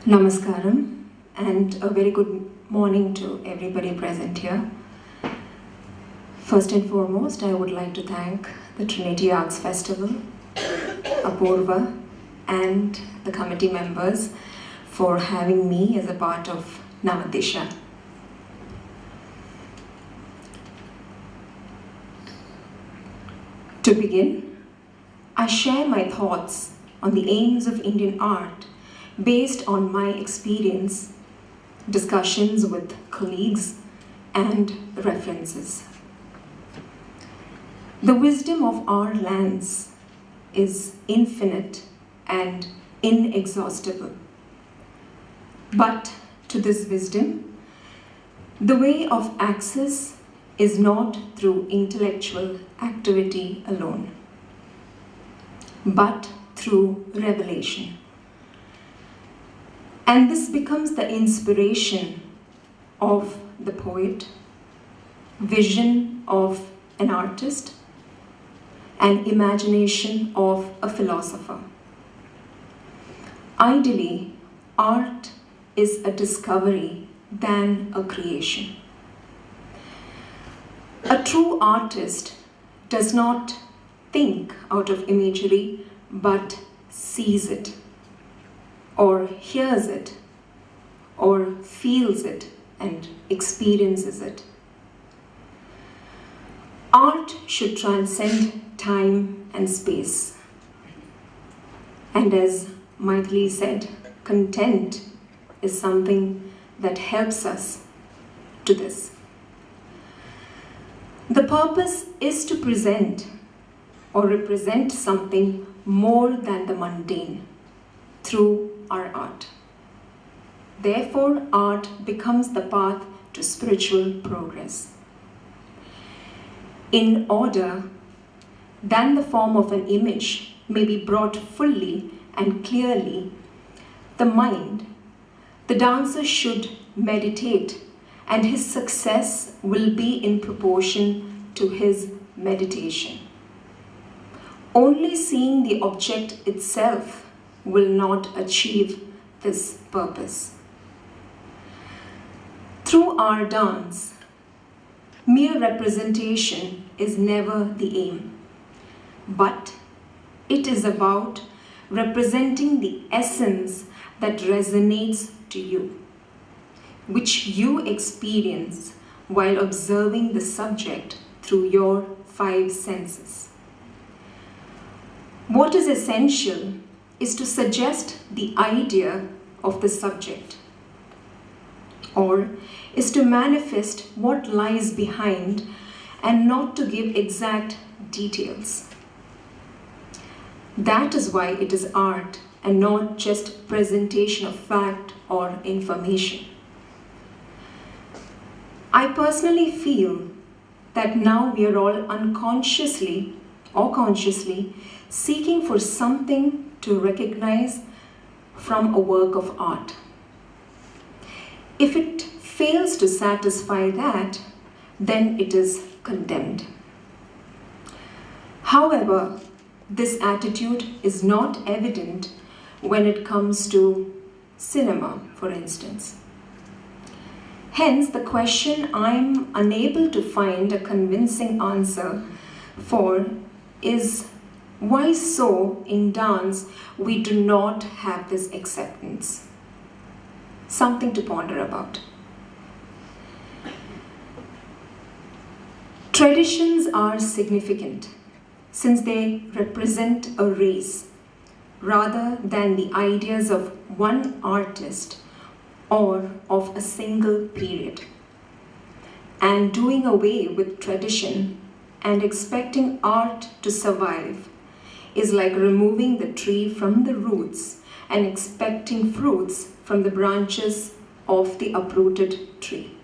Namaskaram and a very good morning to everybody present here. First and foremost, I would like to thank the Trinity Arts Festival, Apurva, and the committee members for having me as a part of Navadisha. To begin, I share my thoughts on the aims of Indian art based on my experience, discussions with colleagues, and references. The wisdom of our lands is infinite and inexhaustible. But to this wisdom, the way of access is not through intellectual activity alone, but through revelation. And this becomes the inspiration of the poet, vision of an artist, and imagination of a philosopher. Ideally, art is a discovery than a creation. A true artist does not think out of imagery, but sees it, or hears it, or feels it and experiences it. Art should transcend time and space. And as Maitli said, content is something that helps us to this. The purpose is to present or represent something more than the mundane through our art. Therefore, art becomes the path to spiritual progress. In order than the form of an image may be brought fully and clearly, the mind, the dancer should meditate, and his success will be in proportion to his meditation. Only seeing the object itself will not achieve this purpose. Through our dance, mere representation is never the aim, but it is about representing the essence that resonates to you, which you experience while observing the subject through your five senses. What is essential is to suggest the idea of the subject, or is to manifest what lies behind and not to give exact details. That is why it is art and not just presentation of fact or information. I personally feel that now we are all unconsciously or consciously seeking for something to recognize from a work of art. If it fails to satisfy that, then it is condemned. However, this attitude is not evident when it comes to cinema, for instance. Hence, the question I'm unable to find a convincing answer for is, why so in dance we do not have this acceptance? Something to ponder about. Traditions are significant since they represent a race rather than the ideas of one artist or of a single period. And doing away with tradition and expecting art to survive is like removing the tree from the roots and expecting fruits from the branches of the uprooted tree.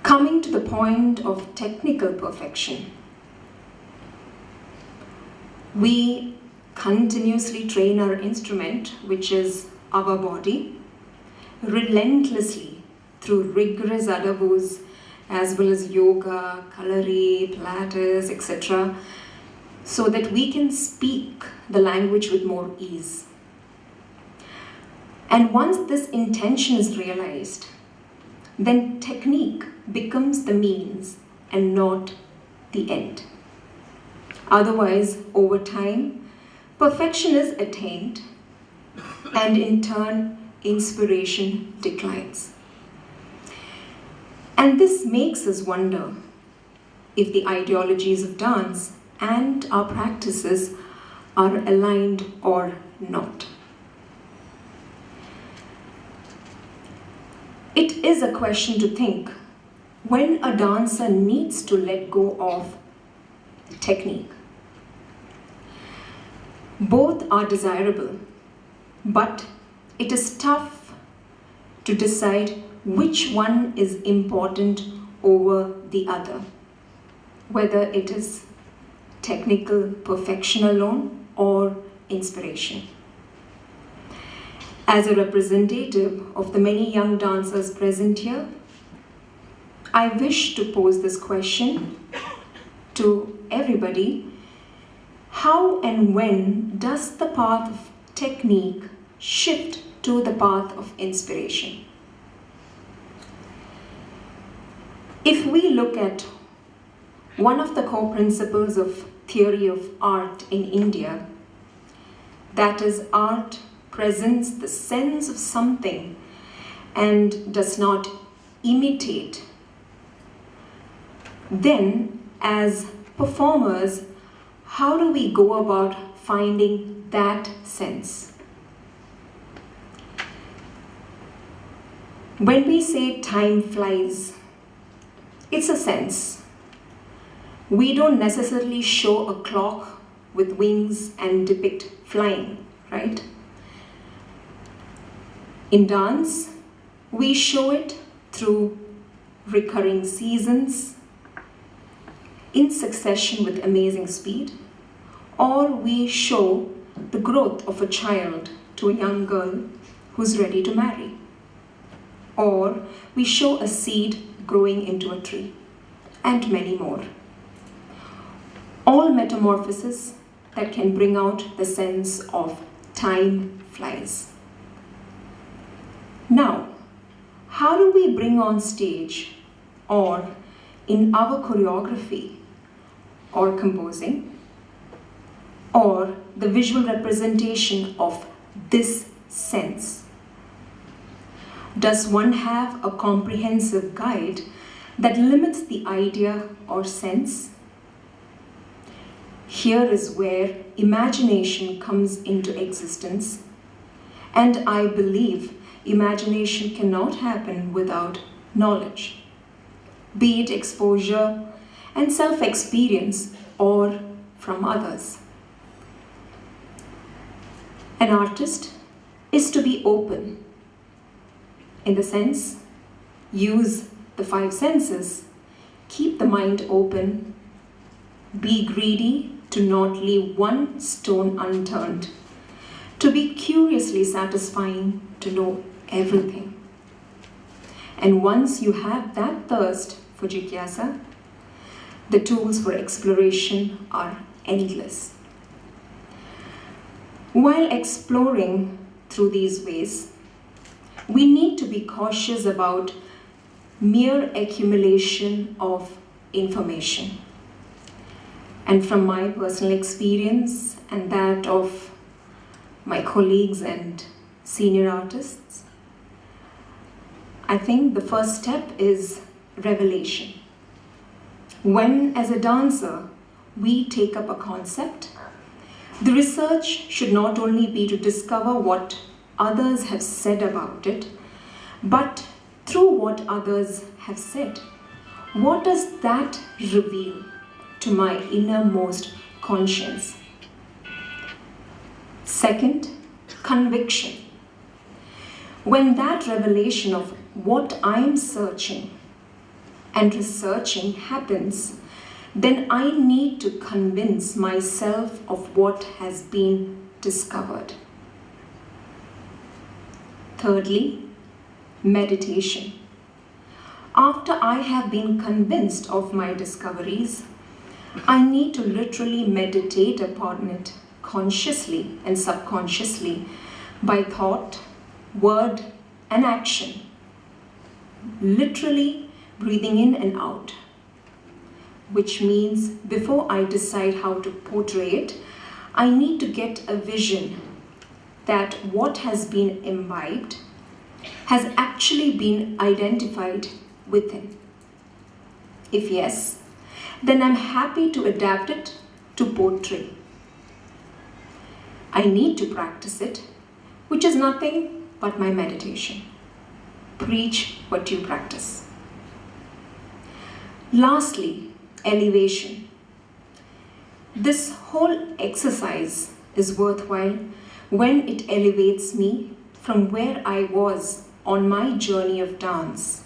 Coming to the point of technical perfection, we continuously train our instrument, which is our body, relentlessly through rigorous adabus as well as yoga, kalari, pilates, etc. so that we can speak the language with more ease. And once this intention is realized, then technique becomes the means and not the end. Otherwise, over time, perfection is attained, and in turn, inspiration declines. And this makes us wonder if the ideologies of dance and our practices are aligned or not. It is a question to think when a dancer needs to let go of technique. Both are desirable, but it is tough to decide which one is important over the other, whether it is technical perfection alone or inspiration. As a representative of the many young dancers present here, I wish to pose this question to everybody. How and when does the path of technique shift to the path of inspiration? If we look at one of the core principles of theory of art in India, that is, art presents the sense of something and does not imitate, then as performers, how do we go about finding that sense? When we say time flies, it's a sense. We don't necessarily show a clock with wings and depict flying, right? In dance, we show it through recurring seasons, in succession with amazing speed, or we show the growth of a child to a young girl who's ready to marry, or we show a seed growing into a tree, and many more. All metamorphoses that can bring out the sense of time flies. Now, how do we bring on stage or in our choreography or composing or the visual representation of this sense? Does one have a comprehensive guide that limits the idea or sense? Here is where imagination comes into existence, and I believe imagination cannot happen without knowledge, be it exposure and self-experience or from others. An artist is to be open, in the sense, use the five senses, keep the mind open, be greedy to not leave one stone unturned, to be curiously satisfying to know everything. And once you have that thirst for jigyasa, the tools for exploration are endless. While exploring through these ways, we need to be cautious about mere accumulation of information. And from my personal experience and that of my colleagues and senior artists, I think the first step is revelation. When, as a dancer, we take up a concept, the research should not only be to discover what others have said about it, but through what others have said, what does that reveal to my innermost conscience? Second, conviction. When that revelation of what I'm searching and researching happens, then I need to convince myself of what has been discovered. Thirdly, meditation. After I have been convinced of my discoveries, I need to literally meditate upon it consciously and subconsciously by thought, word, and action. Literally breathing in and out, which means before I decide how to portray it, I need to get a vision that what has been imbibed has actually been identified within. If yes, then I'm happy to adapt it to portray. I need to practice it, which is nothing but my meditation. Preach what you practice. Lastly, elevation. This whole exercise is worthwhile when it elevates me from where I was on my journey of dance,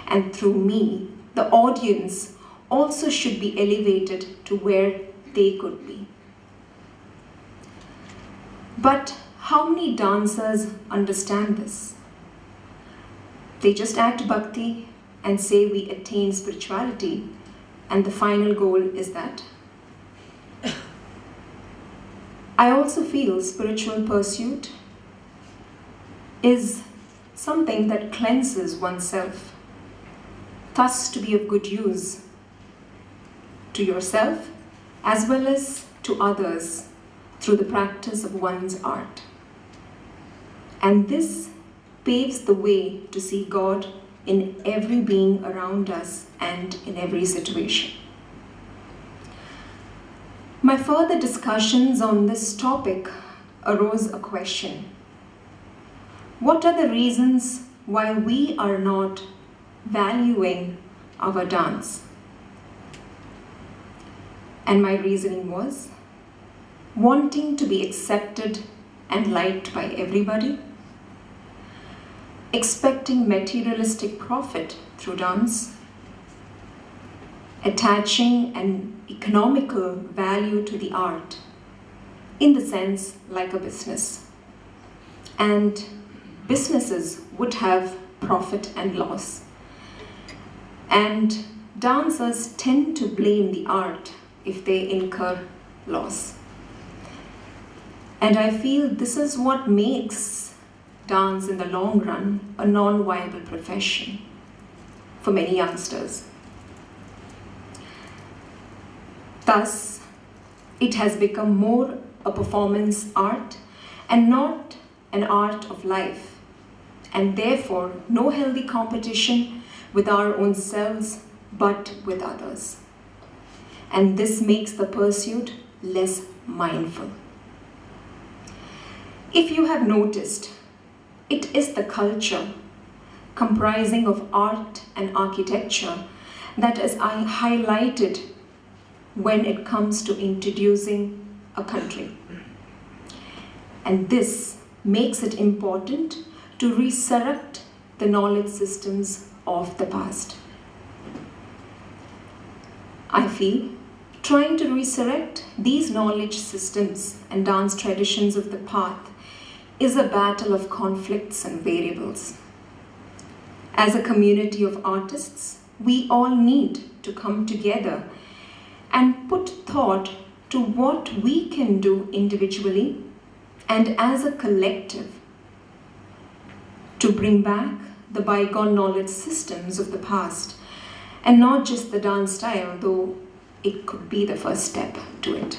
and through me, the audience also should be elevated to where they could be. But how many dancers understand this? They just act bhakti and say we attain spirituality, and the final goal is that. I also feel spiritual pursuit is something that cleanses oneself, thus to be of good use to yourself as well as to others through the practice of one's art. And this paves the way to see God in every being around us and in every situation. My further discussions on this topic arose a question. What are the reasons why we are not valuing our dance? And my reasoning was wanting to be accepted and liked by everybody, expecting materialistic profit through dance, attaching an economical value to the art, in the sense like a business. And businesses would have profit and loss. And dancers tend to blame the art if they incur loss. And I feel this is what makes dance in the long run a non-viable profession for many youngsters. Thus, it has become more a performance art and not an art of life, and therefore no healthy competition with our own selves but with others. And this makes the pursuit less mindful. If you have noticed, it is the culture comprising of art and architecture that is highlighted when it comes to introducing a country. And this makes it important to resurrect the knowledge systems of the past. I feel trying to resurrect these knowledge systems and dance traditions of the past is a battle of conflicts and variables. As a community of artists, we all need to come together and put thought to what we can do individually and as a collective to bring back the bygone knowledge systems of the past, and not just the dance style, though it could be the first step to it.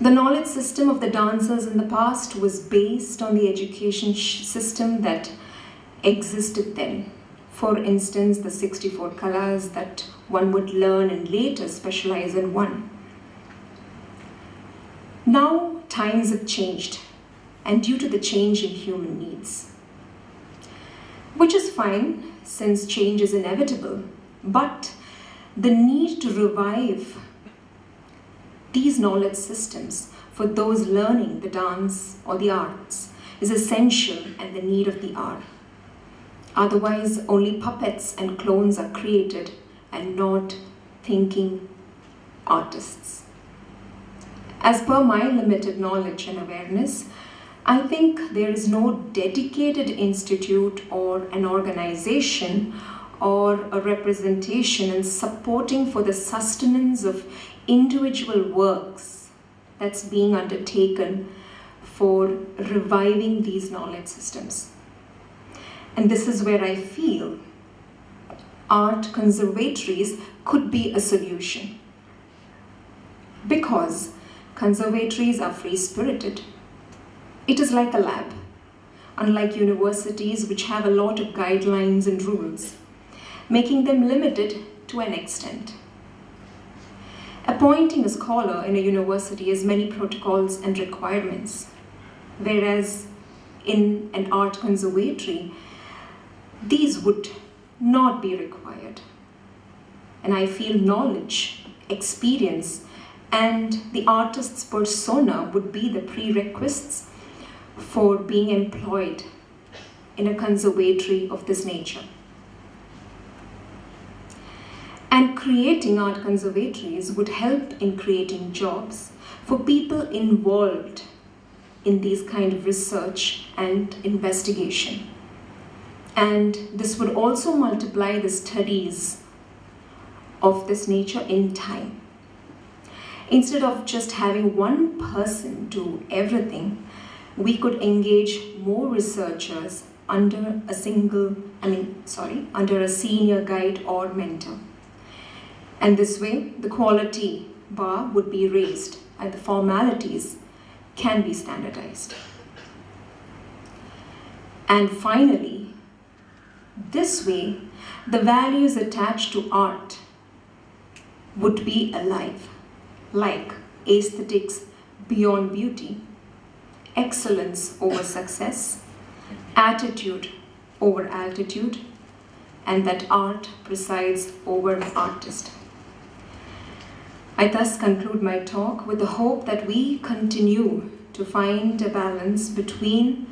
The knowledge system of the dancers in the past was based on the education system that existed then. For instance, the 64 kalas that one would learn and later specialize in one. Now times have changed, and due to the change in human needs, which is fine since change is inevitable, but the need to revive these knowledge systems for those learning the dance or the arts is essential and the need of the hour. Otherwise, only puppets and clones are created and not thinking artists. As per my limited knowledge and awareness, I think there is no dedicated institute or an organization or a representation and supporting for the sustenance of individual works that's being undertaken for reviving these knowledge systems. And this is where I feel art conservatories could be a solution, because conservatories are free-spirited. It is like a lab, unlike universities which have a lot of guidelines and rules, making them limited to an extent. Appointing a scholar in a university has many protocols and requirements, whereas in an art conservatory, these would not be required. And I feel knowledge, experience, and the artist's persona would be the prerequisites for being employed in a conservatory of this nature. And creating art conservatories would help in creating jobs for people involved in these kind of research and investigation. And this would also multiply the studies of this nature in time. Instead of just having one person do everything, we could engage more researchers under a senior guide or mentor. And this way, the quality bar would be raised and the formalities can be standardized. And finally, this way, the values attached to art would be alive, like aesthetics beyond beauty, excellence over success, attitude over altitude, and that art presides over the artist. I thus conclude my talk with the hope that we continue to find a balance between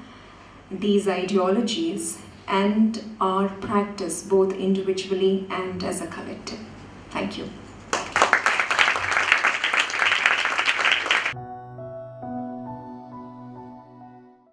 these ideologies and our practice, both individually and as a collective. Thank you.